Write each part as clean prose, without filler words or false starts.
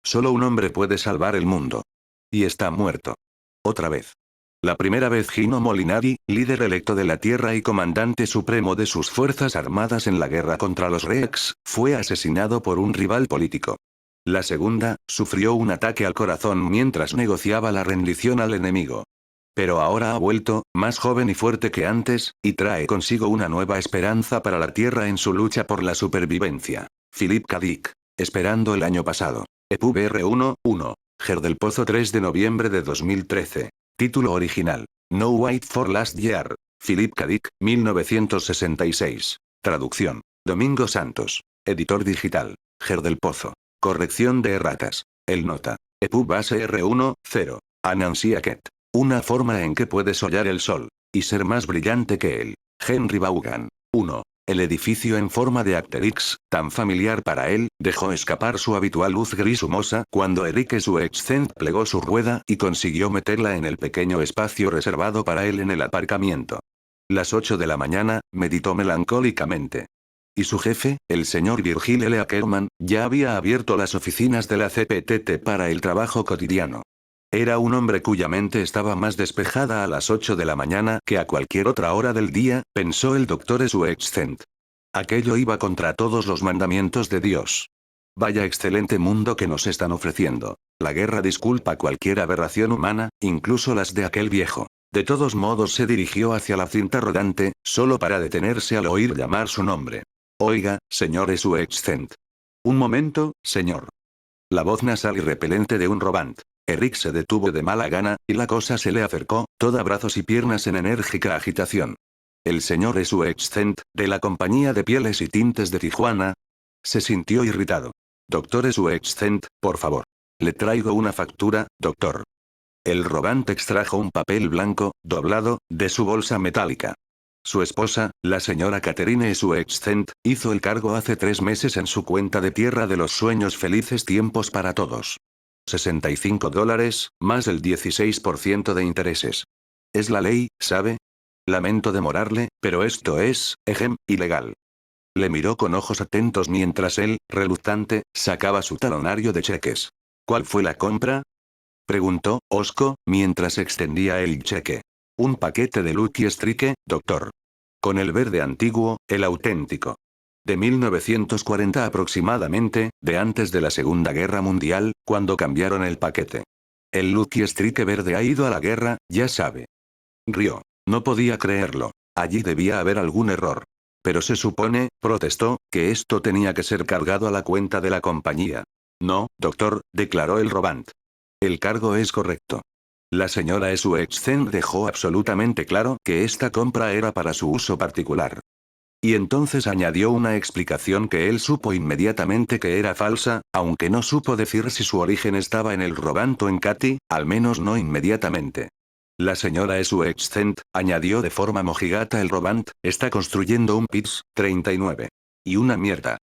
Solo un hombre puede salvar el mundo. Y está muerto. Otra vez. La primera vez Gino Molinari, líder electo de la Tierra y comandante supremo de sus fuerzas armadas en la guerra contra los Rex, fue asesinado por un rival político. La segunda, sufrió un ataque al corazón mientras negociaba la rendición al enemigo. Pero ahora ha vuelto, más joven y fuerte que antes, y trae consigo una nueva esperanza para la Tierra en su lucha por la supervivencia. Philip K. Dick. Esperando el año pasado. EPUBR 1, Ger del Pozo 3 de noviembre de 2013. Título original. No Wait for Last Year. Philip K. Dick, 1966. Traducción. Domingo Santos. Editor digital. Ger del Pozo. Corrección de erratas. El nota. EPUB base R1, 0. Anansi Aket. Una forma en que puedes hollar el sol. Y ser más brillante que él. Henry Vaughan. 1. El edificio en forma de Acterix, tan familiar para él, dejó escapar su habitual luz gris humosa cuando Eric Suexcent plegó su rueda y consiguió meterla en el pequeño espacio reservado para él en el aparcamiento. Las 8 de la mañana, meditó melancólicamente. Y su jefe, el señor Virgil L. Ackerman, ya había abierto las oficinas de la CPTT para el trabajo cotidiano. Era un hombre cuya mente estaba más despejada a las 8 de la mañana que a cualquier otra hora del día, pensó el doctor Suexcent. Aquello iba contra todos los mandamientos de Dios. Vaya excelente mundo que nos están ofreciendo. La guerra disculpa cualquier aberración humana, incluso las de aquel viejo. De todos modos se dirigió hacia la cinta rodante, solo para detenerse al oír llamar su nombre. Oiga, señor Suexcent. Un momento, señor. La voz nasal y repelente de un robant. Eric se detuvo de mala gana, y la cosa se le acercó, toda brazos y piernas en enérgica agitación. El señor Suexcent, de la compañía de pieles y tintes de Tijuana, se sintió irritado. Doctor Suexcent, por favor. Le traigo una factura, doctor. El robante extrajo un papel blanco, doblado, de su bolsa metálica. Su esposa, la señora Catherine Suexcent, hizo el cargo hace 3 meses en su cuenta de tierra de los sueños felices tiempos para todos. $65, más el 16% de intereses. Es la ley, ¿sabe? Lamento demorarle, pero esto es, ilegal. Le miró con ojos atentos mientras él, reluctante, sacaba su talonario de cheques. ¿Cuál fue la compra? Preguntó, hosco, mientras extendía el cheque. Un paquete de Lucky Strike, doctor. Con el verde antiguo, el auténtico. De 1940 aproximadamente, de antes de la Segunda Guerra Mundial, cuando cambiaron el paquete. El Lucky Strike verde ha ido a la guerra, ya sabe. Rió. No podía creerlo. Allí debía haber algún error. Pero se supone, protestó, que esto tenía que ser cargado a la cuenta de la compañía. No, doctor, declaró el robant. El cargo es correcto. La señora Suexcent dejó absolutamente claro que esta compra era para su uso particular. Y entonces añadió una explicación que él supo inmediatamente que era falsa, aunque no supo decir si su origen estaba en el robant o en Katy, al menos no inmediatamente. La señora Suexcent, añadió de forma mojigata el robant, está construyendo un Pitts 39. Y una mierda.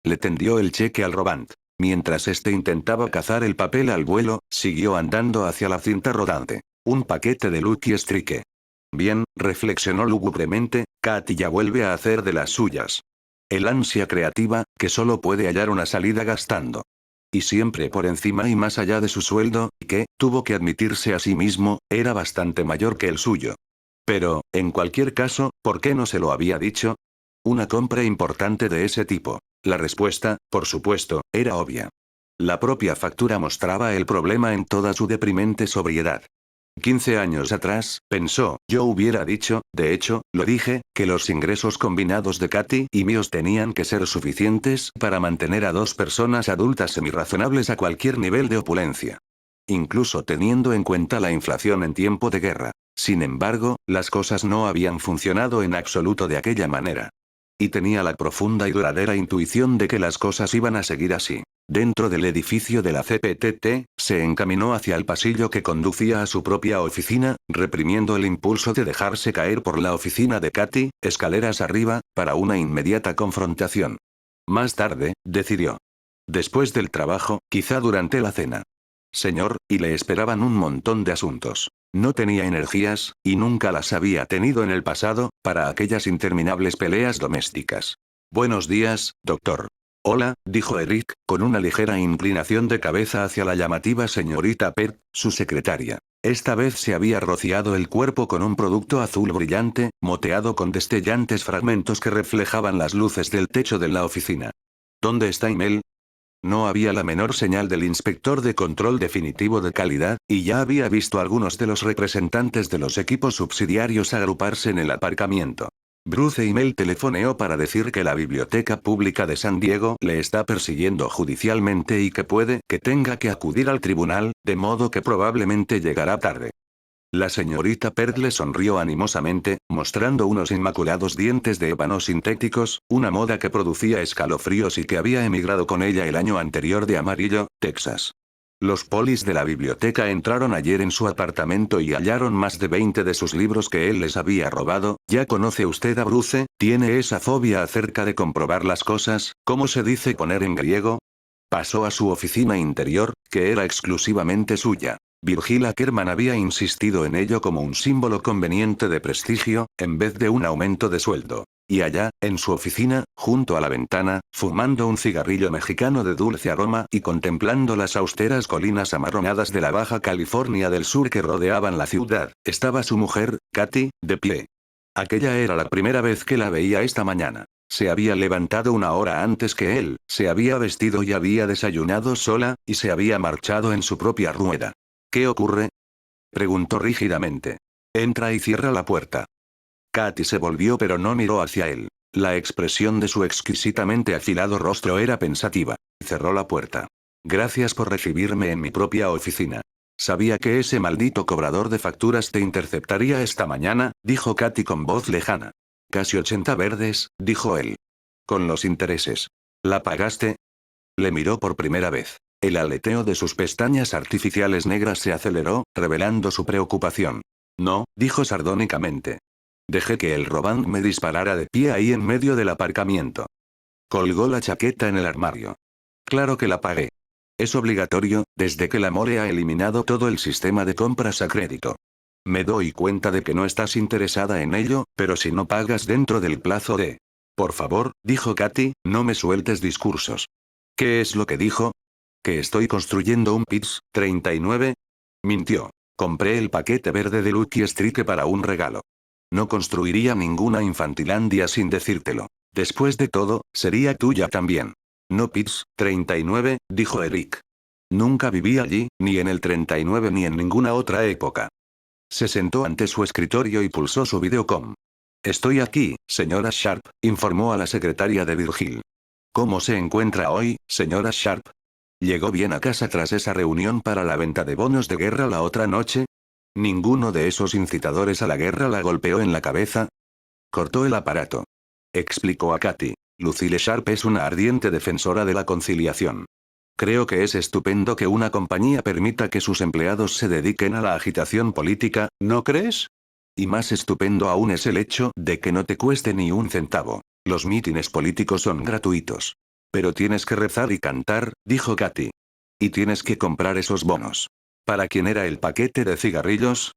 Le tendió el cheque al robant. Mientras este intentaba cazar el papel al vuelo, siguió andando hacia la cinta rodante. Un paquete de Lucky Strike. Bien, reflexionó lúgubremente, Katy ya vuelve a hacer de las suyas. El ansia creativa, que solo puede hallar una salida gastando. Y siempre por encima y más allá de su sueldo, que, tuvo que admitirse a sí mismo, era bastante mayor que el suyo. Pero, en cualquier caso, ¿por qué no se lo había dicho? Una compra importante de ese tipo. La respuesta, por supuesto, era obvia. La propia factura mostraba el problema en toda su deprimente sobriedad. 15 años atrás, pensó, yo hubiera dicho, de hecho, lo dije, que los ingresos combinados de Katy y míos tenían que ser suficientes para mantener a 2 personas adultas semirrazonables a cualquier nivel de opulencia. Incluso teniendo en cuenta la inflación en tiempo de guerra. Sin embargo, las cosas no habían funcionado en absoluto de aquella manera. Y tenía la profunda y duradera intuición de que las cosas iban a seguir así. Dentro del edificio de la CPTT, se encaminó hacia el pasillo que conducía a su propia oficina, reprimiendo el impulso de dejarse caer por la oficina de Katy, escaleras arriba, para una inmediata confrontación. Más tarde, decidió. Después del trabajo, quizá durante la cena. Señor, y le esperaban un montón de asuntos. No tenía energías, y nunca las había tenido en el pasado, para aquellas interminables peleas domésticas. Buenos días, doctor. Hola, dijo Eric, con una ligera inclinación de cabeza hacia la llamativa señorita Pert, su secretaria. Esta vez se había rociado el cuerpo con un producto azul brillante, moteado con destellantes fragmentos que reflejaban las luces del techo de la oficina. ¿Dónde está Imel? No había la menor señal del inspector de control definitivo de calidad, y ya había visto algunos de los representantes de los equipos subsidiarios agruparse en el aparcamiento. Bruce Imel telefoneó para decir que la Biblioteca Pública de San Diego le está persiguiendo judicialmente y que puede que tenga que acudir al tribunal, de modo que probablemente llegará tarde. La señorita Pert le sonrió animosamente, mostrando unos inmaculados dientes de ébano sintéticos, una moda que producía escalofríos y que había emigrado con ella el año anterior de Amarillo, Texas. Los polis de la biblioteca entraron ayer en su apartamento y hallaron más de 20 de sus libros que él les había robado. ¿Ya conoce usted a Bruce? ¿Tiene esa fobia acerca de comprobar las cosas? ¿Cómo se dice poner en griego? Pasó a su oficina interior, que era exclusivamente suya. Virgil Ackerman había insistido en ello como un símbolo conveniente de prestigio, en vez de un aumento de sueldo. Y allá, en su oficina, junto a la ventana, fumando un cigarrillo mexicano de dulce aroma y contemplando las austeras colinas amarronadas de la Baja California del Sur que rodeaban la ciudad, estaba su mujer, Katy, de pie. Aquella era la primera vez que la veía esta mañana. Se había levantado una hora antes que él, se había vestido y había desayunado sola, y se había marchado en su propia rueda. ¿Qué ocurre? Preguntó rígidamente. Entra y cierra la puerta. Katy se volvió pero no miró hacia él. La expresión de su exquisitamente afilado rostro era pensativa. Cerró la puerta. Gracias por recibirme en mi propia oficina. Sabía que ese maldito cobrador de facturas te interceptaría esta mañana, dijo Katy con voz lejana. Casi 80 verdes, dijo él. Con los intereses. ¿La pagaste? Le miró por primera vez. El aleteo de sus pestañas artificiales negras se aceleró, revelando su preocupación. No, dijo sardónicamente. Dejé que el Roband me disparara de pie ahí en medio del aparcamiento. Colgó la chaqueta en el armario. Claro que la pagué. Es obligatorio, desde que la More ha eliminado todo el sistema de compras a crédito. Me doy cuenta de que no estás interesada en ello, pero si no pagas dentro del plazo de... Por favor, dijo Katy, no me sueltes discursos. ¿Qué es lo que dijo? Que estoy construyendo un Pitts 39. Mintió. Compré el paquete verde de Lucky Strike para un regalo. No construiría ninguna infantilandia sin decírtelo. Después de todo, sería tuya también. No Pitts 39, dijo Eric. Nunca viví allí, ni en el 39 ni en ninguna otra época. Se sentó ante su escritorio y pulsó su videocom. Estoy aquí, señora Sharp, informó a la secretaria de Virgil. ¿Cómo se encuentra hoy, señora Sharp? ¿Llegó bien a casa tras esa reunión para la venta de bonos de guerra la otra noche? ¿Ninguno de esos incitadores a la guerra la golpeó en la cabeza? Cortó el aparato. Explicó a Katy. Lucille Sharp es una ardiente defensora de la conciliación. Creo que es estupendo que una compañía permita que sus empleados se dediquen a la agitación política, ¿no crees? Y más estupendo aún es el hecho de que no te cueste ni un centavo. Los mítines políticos son gratuitos. Pero tienes que rezar y cantar, dijo Katy. Y tienes que comprar esos bonos. ¿Para quién era el paquete de cigarrillos?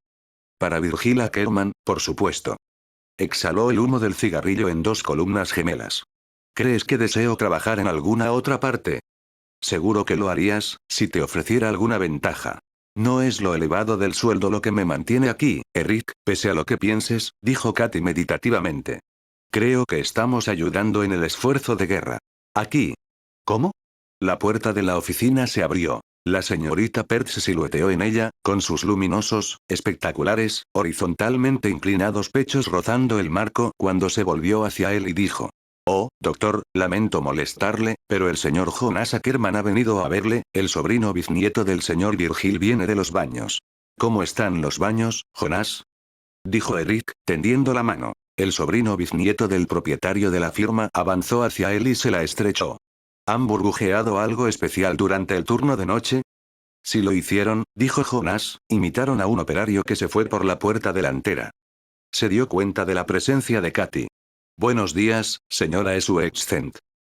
Para Virgil Ackerman, por supuesto. Exhaló el humo del cigarrillo en dos columnas gemelas. ¿Crees que deseo trabajar en alguna otra parte? Seguro que lo harías, si te ofreciera alguna ventaja. No es lo elevado del sueldo lo que me mantiene aquí, Eric, pese a lo que pienses, dijo Katy meditativamente. Creo que estamos ayudando en el esfuerzo de guerra. Aquí. ¿Cómo? La puerta de la oficina se abrió. La señorita Pert se silueteó en ella, con sus luminosos, espectaculares, horizontalmente inclinados pechos rozando el marco, cuando se volvió hacia él y dijo. Oh, doctor, lamento molestarle, pero el señor Jonas Ackerman ha venido a verle, el sobrino bisnieto del señor Virgil viene de los baños. ¿Cómo están los baños, Jonas? Dijo Eric, tendiendo la mano. El sobrino bisnieto del propietario de la firma avanzó hacia él y se la estrechó. ¿Han burbujeado algo especial durante el turno de noche? Si lo hicieron, dijo Jonas, imitaron a un operario que se fue por la puerta delantera. Se dio cuenta de la presencia de Katy. Buenos días, señora Sue Excent.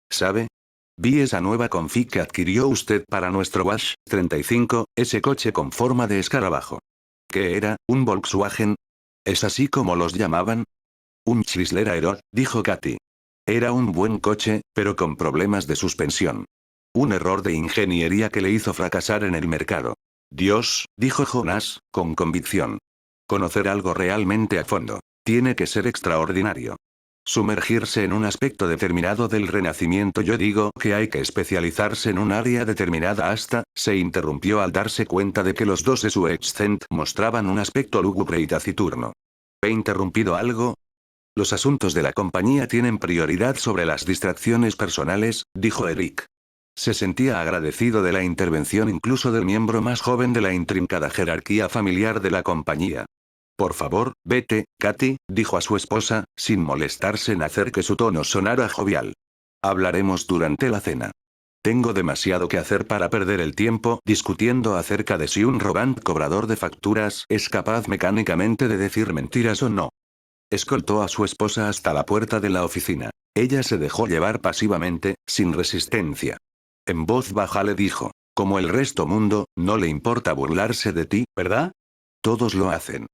¿Sabe? Vi esa nueva config que adquirió usted para nuestro Wash 35, ese coche con forma de escarabajo. ¿Qué era, un Volkswagen? ¿Es así como los llamaban? Un Chrysler Aero, dijo Katy. Era un buen coche, pero con problemas de suspensión. Un error de ingeniería que le hizo fracasar en el mercado. Dios, dijo Jonas, con convicción. Conocer algo realmente a fondo. Tiene que ser extraordinario. Sumergirse en un aspecto determinado del renacimiento. Yo digo que hay que especializarse en un área determinada hasta, se interrumpió al darse cuenta de que los dos de su excent mostraban un aspecto lúgubre y taciturno. ¿He interrumpido algo? Los asuntos de la compañía tienen prioridad sobre las distracciones personales, dijo Eric. Se sentía agradecido de la intervención incluso del miembro más joven de la intrincada jerarquía familiar de la compañía. Por favor, vete, Katy, dijo a su esposa, sin molestarse en hacer que su tono sonara jovial. Hablaremos durante la cena. Tengo demasiado que hacer para perder el tiempo discutiendo acerca de si un robot cobrador de facturas es capaz mecánicamente de decir mentiras o no. Escoltó a su esposa hasta la puerta de la oficina. Ella se dejó llevar pasivamente, sin resistencia. En voz baja le dijo, como el resto mundo, no le importa burlarse de ti, ¿verdad? Todos lo hacen.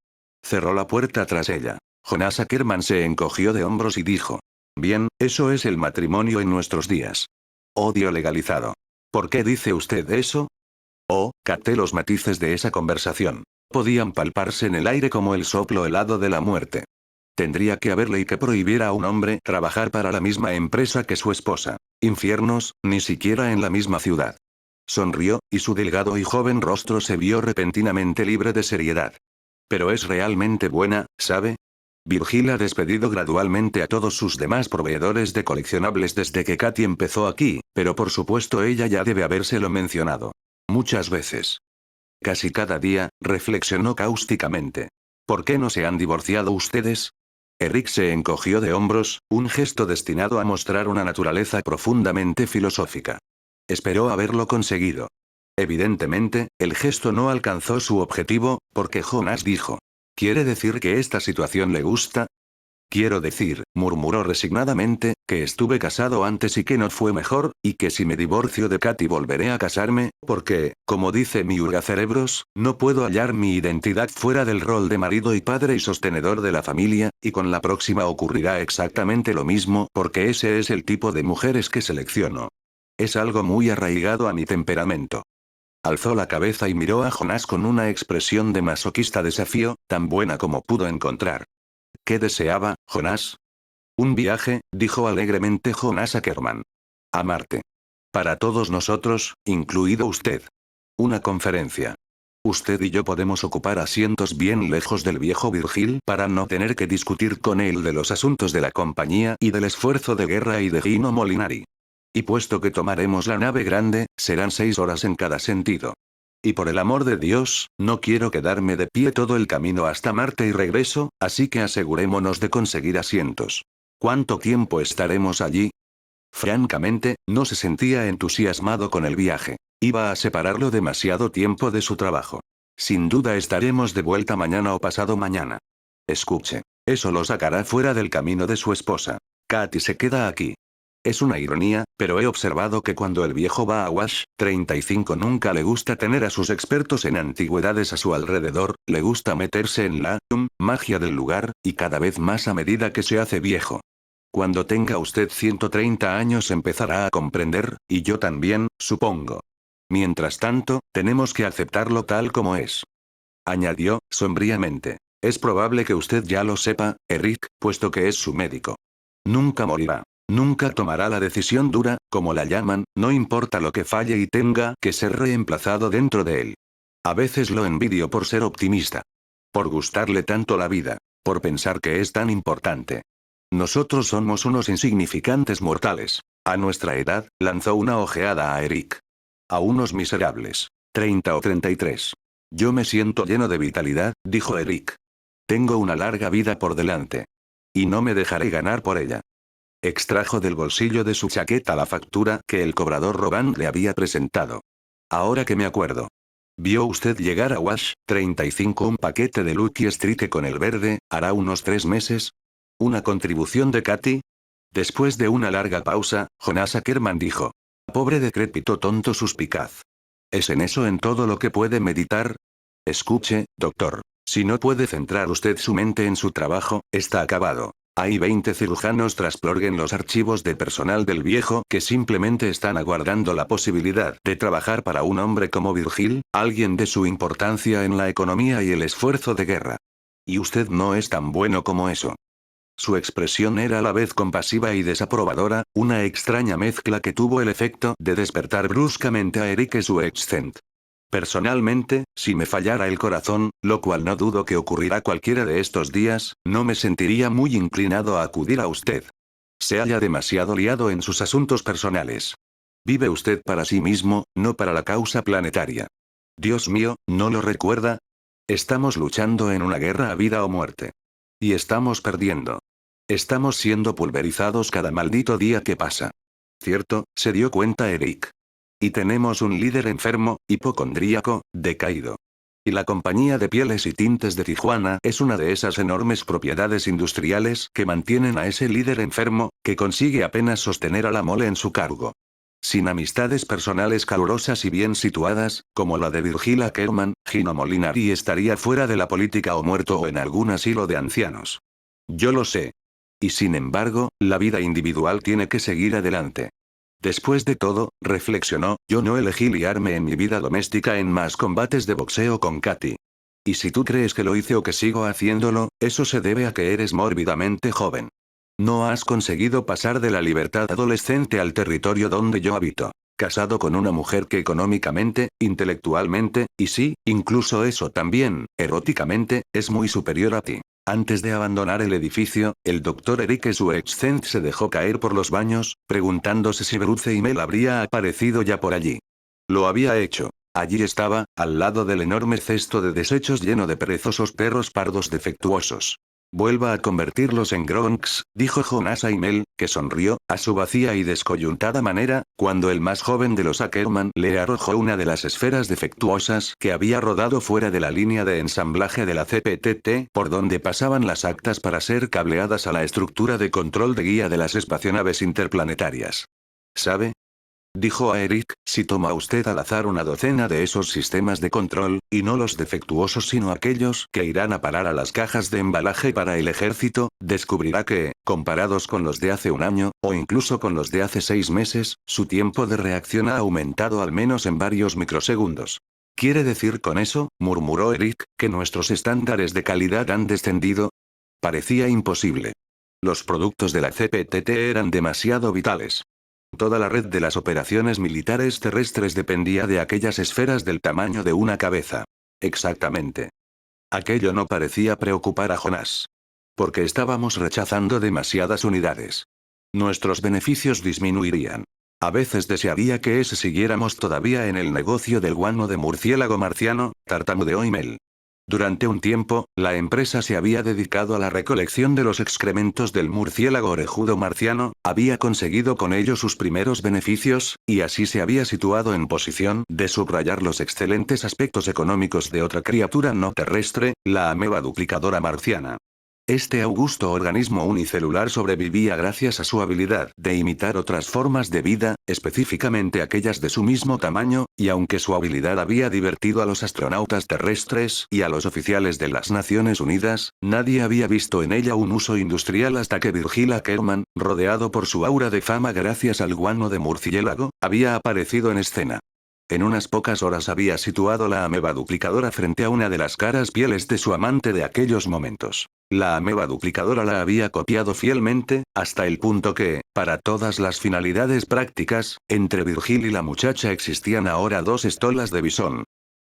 Cerró la puerta tras ella. Jonas Ackerman se encogió de hombros y dijo. Bien, eso es el matrimonio en nuestros días. Odio legalizado. ¿Por qué dice usted eso? Oh, capté los matices de esa conversación. Podían palparse en el aire como el soplo helado de la muerte. Tendría que haber ley que prohibiera a un hombre trabajar para la misma empresa que su esposa. Infiernos, ni siquiera en la misma ciudad. Sonrió, y su delgado y joven rostro se vio repentinamente libre de seriedad. Pero es realmente buena, ¿sabe? Virgil ha despedido gradualmente a todos sus demás proveedores de coleccionables desde que Katy empezó aquí, pero por supuesto ella ya debe habérselo mencionado. Muchas veces. Casi cada día, reflexionó cáusticamente. ¿Por qué no se han divorciado ustedes? Eric se encogió de hombros, un gesto destinado a mostrar una naturaleza profundamente filosófica. Esperó haberlo conseguido. Evidentemente, el gesto no alcanzó su objetivo, porque Jonas dijo. ¿Quiere decir que esta situación le gusta? Quiero decir, murmuró resignadamente, que estuve casado antes y que no fue mejor, y que si me divorcio de Katy volveré a casarme, porque, como dice mi cerebros, no puedo hallar mi identidad fuera del rol de marido y padre y sostenedor de la familia, y con la próxima ocurrirá exactamente lo mismo, porque ese es el tipo de mujeres que selecciono. Es algo muy arraigado a mi temperamento. Alzó la cabeza y miró a Jonas con una expresión de masoquista desafío, tan buena como pudo encontrar. ¿Qué deseaba, Jonas? Un viaje, dijo alegremente Jonas Ackerman. A Marte. Para todos nosotros, incluido usted. Una conferencia. Usted y yo podemos ocupar asientos bien lejos del viejo Virgil para no tener que discutir con él de los asuntos de la compañía y del esfuerzo de guerra y de Gino Molinari. Y puesto que tomaremos la nave grande, serán 6 horas en cada sentido. Y por el amor de Dios, no quiero quedarme de pie todo el camino hasta Marte y regreso, así que asegurémonos de conseguir asientos. ¿Cuánto tiempo estaremos allí? Francamente, no se sentía entusiasmado con el viaje. Iba a separarlo demasiado tiempo de su trabajo. Sin duda estaremos de vuelta mañana o pasado mañana. Escuche. Eso lo sacará fuera del camino de su esposa. Katy se queda aquí. Es una ironía, pero he observado que cuando el viejo va a Wash 35 nunca le gusta tener a sus expertos en antigüedades a su alrededor, le gusta meterse en la magia del lugar, y cada vez más a medida que se hace viejo. Cuando tenga usted 130 años empezará a comprender, y yo también, supongo. Mientras tanto, tenemos que aceptarlo tal como es. Añadió, sombríamente. Es probable que usted ya lo sepa, Eric, puesto que es su médico. Nunca morirá. Nunca tomará la decisión dura, como la llaman, no importa lo que falle y tenga que ser reemplazado dentro de él. A veces lo envidio por ser optimista. Por gustarle tanto la vida. Por pensar que es tan importante. Nosotros somos unos insignificantes mortales. A nuestra edad, lanzó una ojeada a Eric. A unos miserables. 30 o 33. Yo me siento lleno de vitalidad, dijo Eric. Tengo una larga vida por delante. Y no me dejaré ganar por ella. Extrajo del bolsillo de su chaqueta la factura que el cobrador Robán le había presentado. Ahora que me acuerdo. ¿Vio usted llegar a Wash 35 un paquete de Lucky Street con el verde, hará unos 3 meses? ¿Una contribución de Katy? Después de una larga pausa, Jonas Ackerman dijo. Pobre decrépito tonto suspicaz. ¿Es en eso en todo lo que puede meditar? Escuche, doctor. Si no puede centrar usted su mente en su trabajo, está acabado. Hay 20 cirujanos Transplorg en los archivos de personal del viejo que simplemente están aguardando la posibilidad de trabajar para un hombre como Virgil, alguien de su importancia en la economía y el esfuerzo de guerra. Y usted no es tan bueno como eso. Su expresión era a la vez compasiva y desaprobadora, una extraña mezcla que tuvo el efecto de despertar bruscamente a Eric Suexcent. Personalmente, si me fallara el corazón, lo cual no dudo que ocurrirá cualquiera de estos días, no me sentiría muy inclinado a acudir a usted. Se halla demasiado liado en sus asuntos personales. Vive usted para sí mismo, no para la causa planetaria. Dios mío, ¿no lo recuerda? Estamos luchando en una guerra a vida o muerte. Y estamos perdiendo. Estamos siendo pulverizados cada maldito día que pasa. ¿Cierto? Se dio cuenta Eric. Y tenemos un líder enfermo, hipocondríaco, decaído. Y la compañía de pieles y tintes de Tijuana es una de esas enormes propiedades industriales que mantienen a ese líder enfermo, que consigue apenas sostener a la mole en su cargo. Sin amistades personales calurosas y bien situadas, como la de Virgil Ackerman, Gino Molinari estaría fuera de la política o muerto o en algún asilo de ancianos. Yo lo sé. Y sin embargo, la vida individual tiene que seguir adelante. Después de todo, reflexionó, yo no elegí liarme en mi vida doméstica en más combates de boxeo con Katy. Y si tú crees que lo hice o que sigo haciéndolo, eso se debe a que eres mórbidamente joven. No has conseguido pasar de la libertad adolescente al territorio donde yo habito. Casado con una mujer que económicamente, intelectualmente, y sí, incluso eso también, eróticamente, es muy superior a ti. Antes de abandonar el edificio, el doctor Eric Suexcent se dejó caer por los baños, preguntándose si Bruce y Mel habría aparecido ya por allí. Lo había hecho. Allí estaba, al lado del enorme cesto de desechos lleno de perezosos perros pardos defectuosos. Vuelva a convertirlos en Gronks, dijo Jonas a Mel, que sonrió, a su vacía y descoyuntada manera, cuando el más joven de los Ackerman le arrojó una de las esferas defectuosas que había rodado fuera de la línea de ensamblaje de la CPTT, por donde pasaban las actas para ser cableadas a la estructura de control de guía de las espacionaves interplanetarias. ¿Sabe? Dijo a Eric, si toma usted al azar una docena de esos sistemas de control, y no los defectuosos sino aquellos que irán a parar a las cajas de embalaje para el ejército, descubrirá que, comparados con los de hace un año, o incluso con los de hace 6 meses, su tiempo de reacción ha aumentado al menos en varios microsegundos. ¿Quiere decir con eso, murmuró Eric, que nuestros estándares de calidad han descendido? Parecía imposible. Los productos de la CPTT eran demasiado vitales. Toda la red de las operaciones militares terrestres dependía de aquellas esferas del tamaño de una cabeza. Exactamente. Aquello no parecía preocupar a Jonas. Porque estábamos rechazando demasiadas unidades. Nuestros beneficios disminuirían. A veces desearía que siguiéramos todavía en el negocio del guano de murciélago marciano, tartamudeó Mel. Durante un tiempo, la empresa se había dedicado a la recolección de los excrementos del murciélago orejudo marciano, había conseguido con ello sus primeros beneficios, y así se había situado en posición de subrayar los excelentes aspectos económicos de otra criatura no terrestre, la ameba duplicadora marciana. Este augusto organismo unicelular sobrevivía gracias a su habilidad de imitar otras formas de vida, específicamente aquellas de su mismo tamaño, y aunque su habilidad había divertido a los astronautas terrestres y a los oficiales de las Naciones Unidas, nadie había visto en ella un uso industrial hasta que Virgil Ackerman, rodeado por su aura de fama gracias al guano de murciélago, había aparecido en escena. En unas pocas horas había situado la ameba duplicadora frente a una de las caras pieles de su amante de aquellos momentos. La ameba duplicadora la había copiado fielmente, hasta el punto que, para todas las finalidades prácticas, entre Virgil y la muchacha existían ahora 2 estolas de bisón.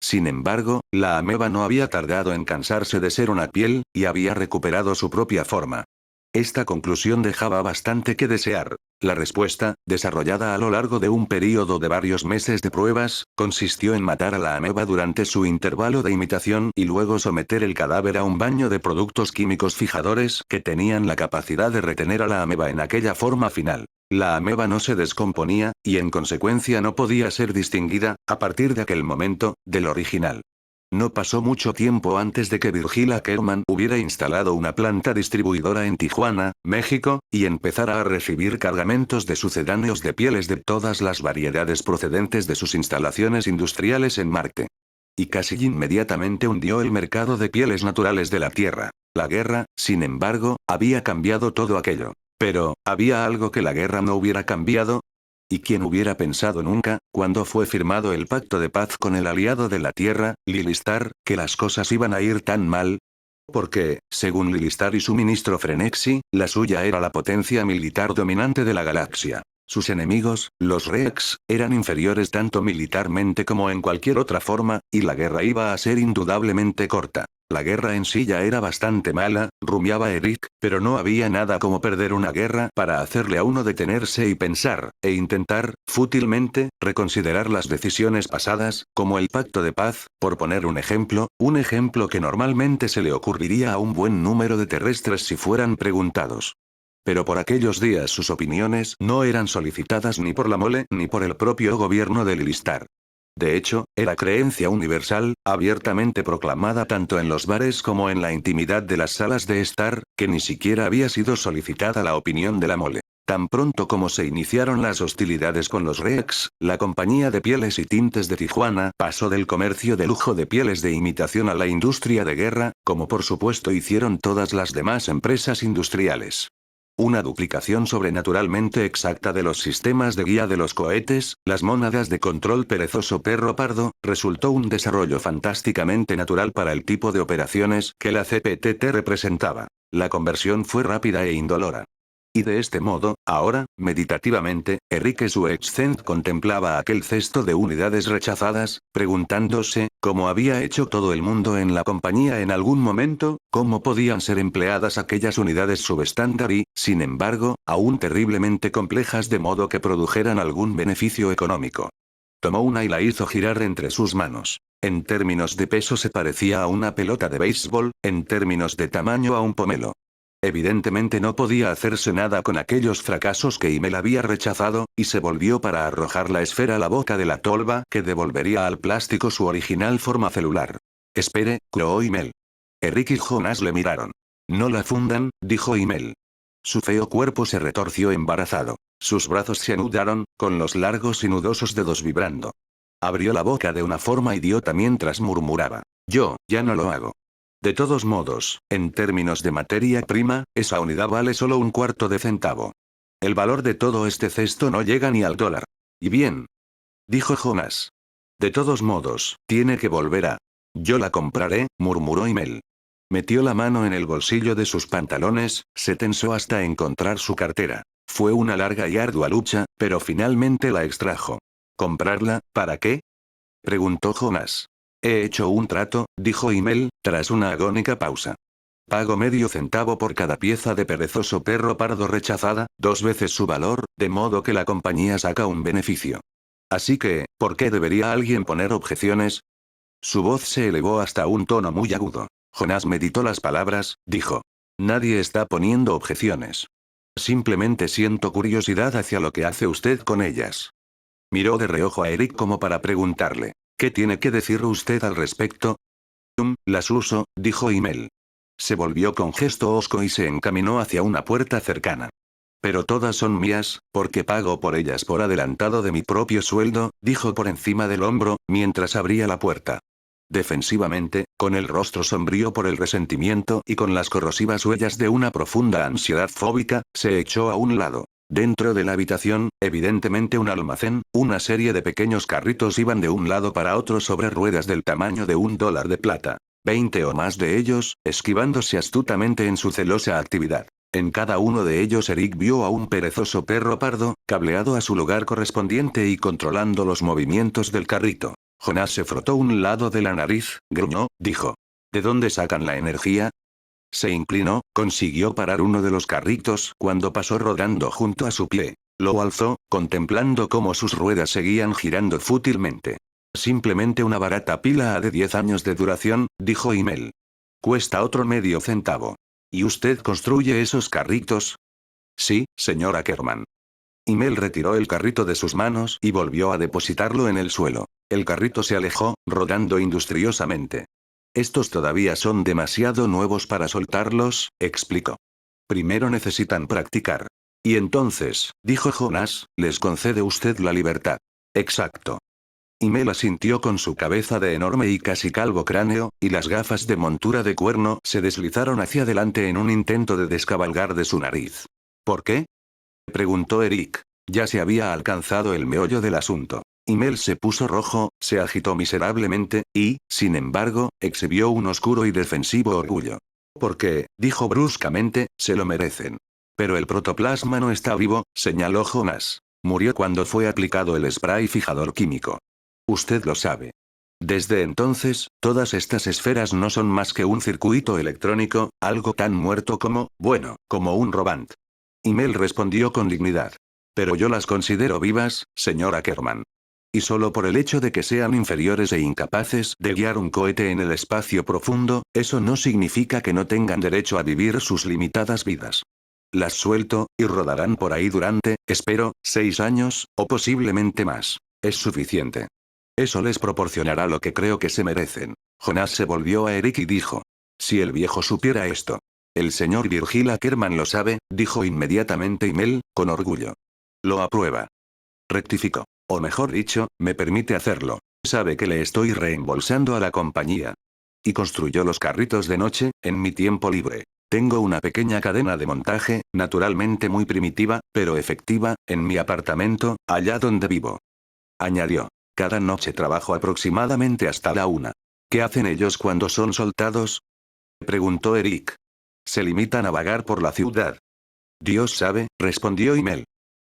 Sin embargo, la ameba no había tardado en cansarse de ser una piel, y había recuperado su propia forma. Esta conclusión dejaba bastante que desear. La respuesta, desarrollada a lo largo de un período de varios meses de pruebas, consistió en matar a la ameba durante su intervalo de imitación y luego someter el cadáver a un baño de productos químicos fijadores que tenían la capacidad de retener a la ameba en aquella forma final. La ameba no se descomponía, y en consecuencia no podía ser distinguida, a partir de aquel momento, del original. No pasó mucho tiempo antes de que Virgil Ackerman hubiera instalado una planta distribuidora en Tijuana, México, y empezara a recibir cargamentos de sucedáneos de pieles de todas las variedades procedentes de sus instalaciones industriales en Marte. Y casi inmediatamente hundió el mercado de pieles naturales de la Tierra. La guerra, sin embargo, había cambiado todo aquello. Pero, ¿había algo que la guerra no hubiera cambiado? ¿Y quién hubiera pensado nunca, cuando fue firmado el pacto de paz con el aliado de la Tierra, Lilistar, que las cosas iban a ir tan mal? Porque, según Lilistar y su ministro Frenexi, la suya era la potencia militar dominante de la galaxia. Sus enemigos, los Rex, eran inferiores tanto militarmente como en cualquier otra forma, y la guerra iba a ser indudablemente corta. La guerra en sí ya era bastante mala, rumiaba Eric, pero no había nada como perder una guerra para hacerle a uno detenerse y pensar, e intentar, fútilmente, reconsiderar las decisiones pasadas, como el pacto de paz, por poner un ejemplo que normalmente se le ocurriría a un buen número de terrestres si fueran preguntados. Pero por aquellos días sus opiniones no eran solicitadas ni por la mole ni por el propio gobierno de Lilistar. De hecho, era creencia universal, abiertamente proclamada tanto en los bares como en la intimidad de las salas de estar, que ni siquiera había sido solicitada la opinión de la mole. Tan pronto como se iniciaron las hostilidades con los Rex, la compañía de pieles y tintes de Tijuana pasó del comercio de lujo de pieles de imitación a la industria de guerra, como por supuesto hicieron todas las demás empresas industriales. Una duplicación sobrenaturalmente exacta de los sistemas de guía de los cohetes, las mónadas de control perezoso perro pardo, resultó un desarrollo fantásticamente natural para el tipo de operaciones que la CPTT representaba. La conversión fue rápida e indolora. Y de este modo, ahora, meditativamente, Enrique Suexcent contemplaba aquel cesto de unidades rechazadas, preguntándose, como había hecho todo el mundo en la compañía en algún momento, cómo podían ser empleadas aquellas unidades subestándar y, sin embargo, aún terriblemente complejas de modo que produjeran algún beneficio económico. Tomó una y la hizo girar entre sus manos. En términos de peso se parecía a una pelota de béisbol, en términos de tamaño a un pomelo. Evidentemente no podía hacerse nada con aquellos fracasos que Imel había rechazado, y se volvió para arrojar la esfera a la boca de la tolva que devolvería al plástico su original forma celular. Espere, croó Imel. Eric y Jonas le miraron. No la fundan, dijo Imel. Su feo cuerpo se retorció embarazado. Sus brazos se anudaron, con los largos y nudosos dedos vibrando. Abrió la boca de una forma idiota mientras murmuraba. Yo, ya no lo hago. De todos modos, en términos de materia prima, esa unidad vale solo un cuarto de centavo. El valor de todo este cesto no llega ni al dólar. Y bien, dijo Jonas. De todos modos, tiene que volver a... Yo la compraré, murmuró Imel. Metió la mano en el bolsillo de sus pantalones, se tensó hasta encontrar su cartera. Fue una larga y ardua lucha, pero finalmente la extrajo. ¿Comprarla? ¿Para qué? Preguntó Jonas. He hecho un trato, dijo Imel, tras una agónica pausa. Pago medio centavo por cada pieza de perezoso perro pardo rechazada, 2 veces su valor, de modo que la compañía saca un beneficio. Así que, ¿por qué debería alguien poner objeciones? Su voz se elevó hasta un tono muy agudo. Jonas meditó las palabras, dijo. Nadie está poniendo objeciones. Simplemente siento curiosidad hacia lo que hace usted con ellas. Miró de reojo a Eric como para preguntarle. ¿Qué tiene que decir usted al respecto? Las uso, dijo Imel. Se volvió con gesto hosco y se encaminó hacia una puerta cercana. Pero todas son mías, porque pago por ellas por adelantado de mi propio sueldo, dijo por encima del hombro, mientras abría la puerta. Defensivamente, con el rostro sombrío por el resentimiento y con las corrosivas huellas de una profunda ansiedad fóbica, se echó a un lado. Dentro de la habitación, evidentemente un almacén, una serie de pequeños carritos iban de un lado para otro sobre ruedas del tamaño de $1 de plata. 20 o más de ellos, esquivándose astutamente en su celosa actividad. En cada uno de ellos Eric vio a un perezoso perro pardo, cableado a su lugar correspondiente y controlando los movimientos del carrito. Jonas se frotó un lado de la nariz, gruñó, dijo. ¿De dónde sacan la energía? Se inclinó, consiguió parar uno de los carritos cuando pasó rodando junto a su pie. Lo alzó, contemplando cómo sus ruedas seguían girando fútilmente. Simplemente una barata pila de 10 años de duración, dijo Imel. Cuesta otro medio centavo. ¿Y usted construye esos carritos? Sí, señor Ackerman. Imel retiró el carrito de sus manos y volvió a depositarlo en el suelo. El carrito se alejó, rodando industriosamente. Estos todavía son demasiado nuevos para soltarlos, explicó. Primero necesitan practicar. Y entonces, dijo Jonas, les concede usted la libertad. Exacto. Mel asintió con su cabeza de enorme y casi calvo cráneo, y las gafas de montura de cuerno se deslizaron hacia adelante en un intento de descabalgar de su nariz. ¿Por qué? Preguntó Eric. Ya se había alcanzado el meollo del asunto. Mel se puso rojo, se agitó miserablemente, y, sin embargo, exhibió un oscuro y defensivo orgullo. Porque, dijo bruscamente, se lo merecen. Pero el protoplasma no está vivo, señaló Jonas. Murió cuando fue aplicado el spray fijador químico. Usted lo sabe. Desde entonces, todas estas esferas no son más que un circuito electrónico, algo tan muerto como, bueno, como un robot. Mel respondió con dignidad. Pero yo las considero vivas, señor Ackerman. Y solo por el hecho de que sean inferiores e incapaces de guiar un cohete en el espacio profundo, eso no significa que no tengan derecho a vivir sus limitadas vidas. Las suelto, y rodarán por ahí durante, espero, 6 años, o posiblemente más. Es suficiente. Eso les proporcionará lo que creo que se merecen. Jonas se volvió a Eric y dijo. Si el viejo supiera esto. El señor Virgil Ackerman lo sabe, dijo inmediatamente Mel, con orgullo. Lo aprueba. Rectificó. O mejor dicho, me permite hacerlo. Sabe que le estoy reembolsando a la compañía. Y construyó los carritos de noche, en mi tiempo libre. Tengo una pequeña cadena de montaje, naturalmente muy primitiva, pero efectiva, en mi apartamento, allá donde vivo. Añadió. Cada noche trabajo aproximadamente hasta la 1. ¿Qué hacen ellos cuando son soltados? Preguntó Eric. Se limitan a vagar por la ciudad. Dios sabe, respondió Mel.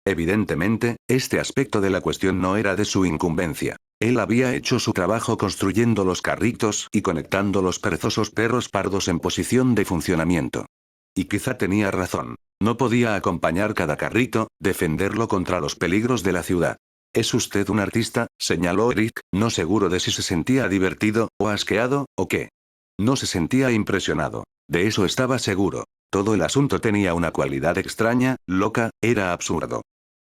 Evidentemente, este aspecto de la cuestión no era de su incumbencia. Él había hecho su trabajo construyendo los carritos y conectando los perezosos perros pardos en posición de funcionamiento. Y quizá tenía razón. No podía acompañar cada carrito, defenderlo contra los peligros de la ciudad. ¿Es usted un artista?, señaló Eric, no seguro de si se sentía divertido, o asqueado, o qué. No se sentía impresionado. De eso estaba seguro. Todo el asunto tenía una cualidad extraña, loca, era absurdo.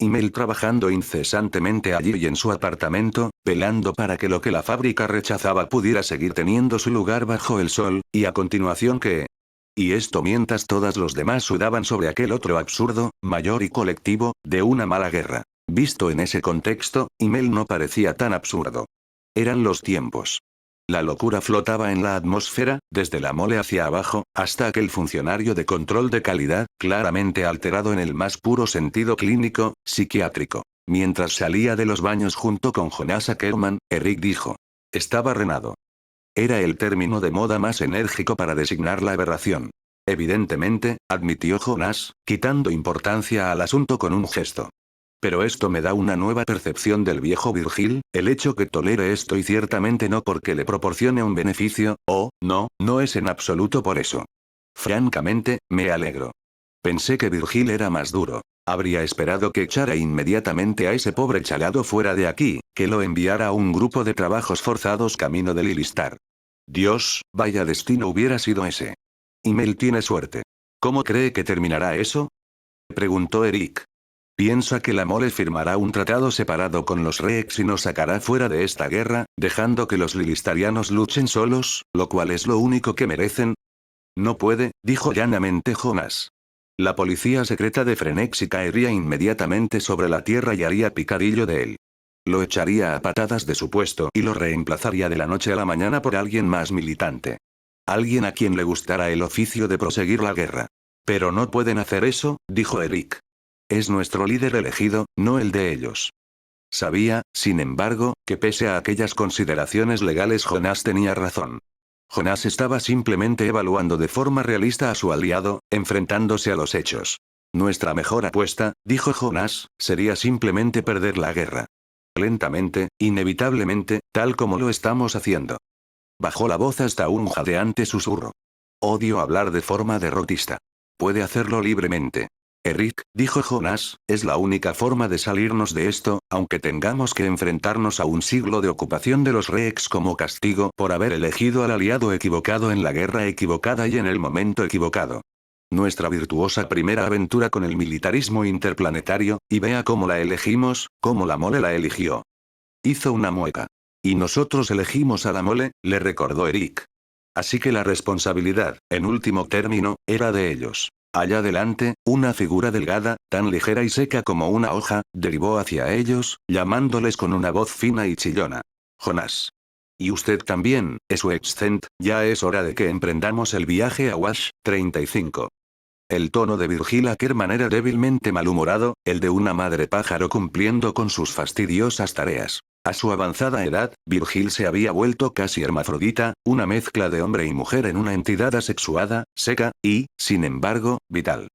Mel trabajando incesantemente allí y en su apartamento, velando para que lo que la fábrica rechazaba pudiera seguir teniendo su lugar bajo el sol, y a continuación que... Y esto mientras todas los demás sudaban sobre aquel otro absurdo, mayor y colectivo, de una mala guerra. Visto en ese contexto, Mel no parecía tan absurdo. Eran los tiempos. La locura flotaba en la atmósfera, desde la mole hacia abajo, hasta aquel funcionario de control de calidad, claramente alterado en el más puro sentido clínico, psiquiátrico. Mientras salía de los baños junto con Jonas Ackerman, Eric dijo. Estaba renado. Era el término de moda más enérgico para designar la aberración. Evidentemente, admitió Jonas, quitando importancia al asunto con un gesto. Pero esto me da una nueva percepción del viejo Virgil, el hecho que tolere esto y ciertamente no porque le proporcione un beneficio, no, no es en absoluto por eso. Francamente, me alegro. Pensé que Virgil era más duro. Habría esperado que echara inmediatamente a ese pobre chalado fuera de aquí, que lo enviara a un grupo de trabajos forzados camino de Lilistar. Dios, vaya destino hubiera sido ese. Mel tiene suerte. ¿Cómo cree que terminará eso? Preguntó Eric. Piensa que la mole firmará un tratado separado con los Rex y nos sacará fuera de esta guerra, dejando que los lilistarianos luchen solos, lo cual es lo único que merecen. No puede, dijo llanamente Jonas. La policía secreta de Frenex caería inmediatamente sobre la tierra y haría picadillo de él. Lo echaría a patadas de su puesto y lo reemplazaría de la noche a la mañana por alguien más militante. Alguien a quien le gustara el oficio de proseguir la guerra. Pero no pueden hacer eso, dijo Eric. Es nuestro líder elegido, no el de ellos. Sabía, sin embargo, que pese a aquellas consideraciones legales Jonas tenía razón. Jonas estaba simplemente evaluando de forma realista a su aliado, enfrentándose a los hechos. Nuestra mejor apuesta, dijo Jonas, sería simplemente perder la guerra. Lentamente, inevitablemente, tal como lo estamos haciendo. Bajó la voz hasta un jadeante susurro. Odio hablar de forma derrotista. Puede hacerlo libremente. Eric, dijo Jonas, es la única forma de salirnos de esto, aunque tengamos que enfrentarnos a un siglo de ocupación de los Rex como castigo por haber elegido al aliado equivocado en la guerra equivocada y en el momento equivocado. Nuestra virtuosa primera aventura con el militarismo interplanetario, y vea cómo la elegimos, cómo la mole la eligió. Hizo una mueca. Y nosotros elegimos a la mole, le recordó Eric. Así que la responsabilidad, en último término, era de ellos. Allá adelante, una figura delgada, tan ligera y seca como una hoja, derivó hacia ellos, llamándoles con una voz fina y chillona. Jonás. Y usted también, su excent, ya es hora de que emprendamos el viaje a Wash, 35. El tono de Virgil Ackerman era débilmente malhumorado, el de una madre pájaro cumpliendo con sus fastidiosas tareas. A su avanzada edad, Virgil se había vuelto casi hermafrodita, una mezcla de hombre y mujer en una entidad asexuada, seca, y, sin embargo, vital.